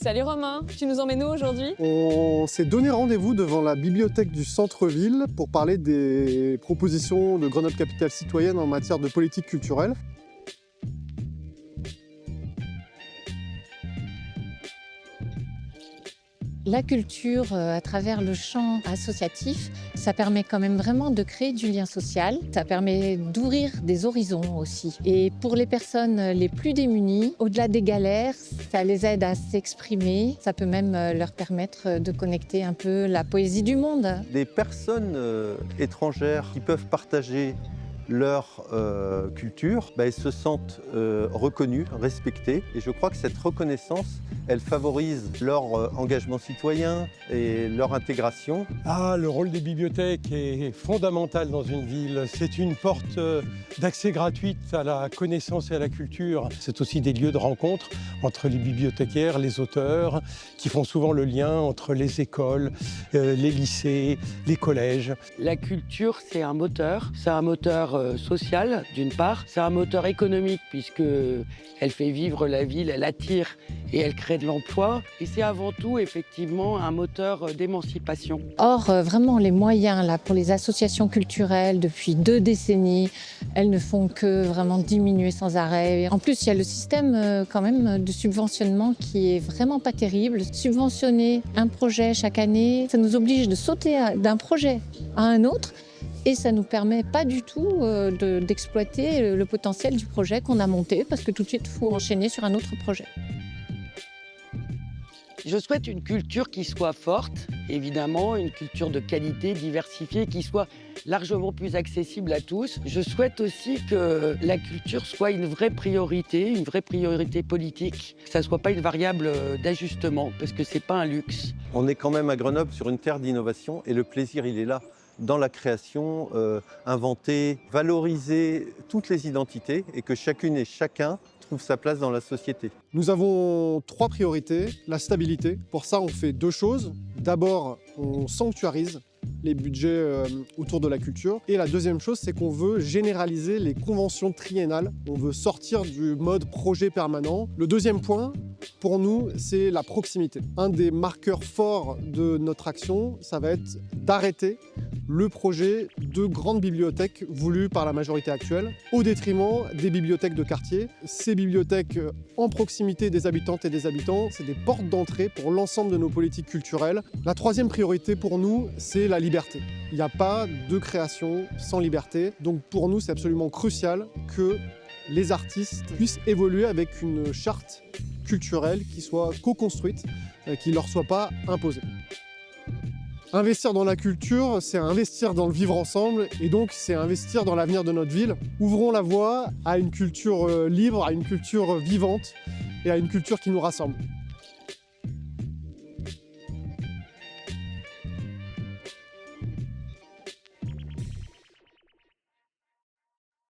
Salut Romain, tu nous emmènes où aujourd'hui? On s'est donné rendez-vous devant la bibliothèque du centre-ville pour parler des propositions de Grenoble Capitale Citoyenne en matière de politique culturelle. La culture, à travers le champ associatif, ça permet quand même vraiment de créer du lien social. Ça permet d'ouvrir des horizons aussi. Et pour les personnes les plus démunies, au-delà des galères, ça les aide à s'exprimer. Ça peut même leur permettre de connecter un peu la poésie du monde. Des personnes étrangères qui peuvent partager leur culture, elles se sentent reconnues, respectées. Et je crois que cette reconnaissance, elle favorise leur engagement citoyen et leur intégration. Le rôle des bibliothèques est fondamental dans une ville. C'est une porte d'accès gratuite à la connaissance et à la culture. C'est aussi des lieux de rencontre entre les bibliothécaires, les auteurs, qui font souvent le lien entre les écoles, les lycées, les collèges. La culture, c'est un moteur social, d'une part. C'est un moteur économique, puisqu'elle fait vivre la ville, elle attire et elle crée de l'emploi. Et c'est avant tout, effectivement, un moteur d'émancipation. Or, vraiment, les moyens là, pour les associations culturelles, depuis 2 décennies, elles ne font que vraiment diminuer sans arrêt. En plus, il y a le système quand même de subventionnement qui est vraiment pas terrible. Subventionner un projet chaque année, ça nous oblige de sauter d'un projet à un autre. Et ça ne nous permet pas du tout d'exploiter le potentiel du projet qu'on a monté, parce que tout de suite, il faut enchaîner sur un autre projet. Je souhaite une culture qui soit forte, évidemment, une culture de qualité, diversifiée, qui soit largement plus accessible à tous. Je souhaite aussi que la culture soit une vraie priorité politique, que ça ne soit pas une variable d'ajustement, parce que ce n'est pas un luxe. On est quand même à Grenoble sur une terre d'innovation et le plaisir, il est là. Dans la création, inventer, valoriser toutes les identités et que chacune et chacun trouve sa place dans la société. Nous avons 3 priorités. La stabilité. Pour ça, on fait 2 choses. D'abord, on sanctuarise les budgets autour de la culture. Et la deuxième chose, c'est qu'on veut généraliser les conventions triennales. On veut sortir du mode projet permanent. Le deuxième point, pour nous, c'est la proximité. Un des marqueurs forts de notre action, ça va être d'arrêter le projet de grandes bibliothèques voulues par la majorité actuelle, au détriment des bibliothèques de quartier. Ces bibliothèques en proximité des habitantes et des habitants, c'est des portes d'entrée pour l'ensemble de nos politiques culturelles. La troisième priorité pour nous, c'est la liberté. Il n'y a pas de création sans liberté. Donc pour nous, c'est absolument crucial que les artistes puissent évoluer avec une charte culturelle qui soit co-construite, qui ne leur soit pas imposée. Investir dans la culture, c'est investir dans le vivre ensemble et donc c'est investir dans l'avenir de notre ville. Ouvrons la voie à une culture libre, à une culture vivante et à une culture qui nous rassemble.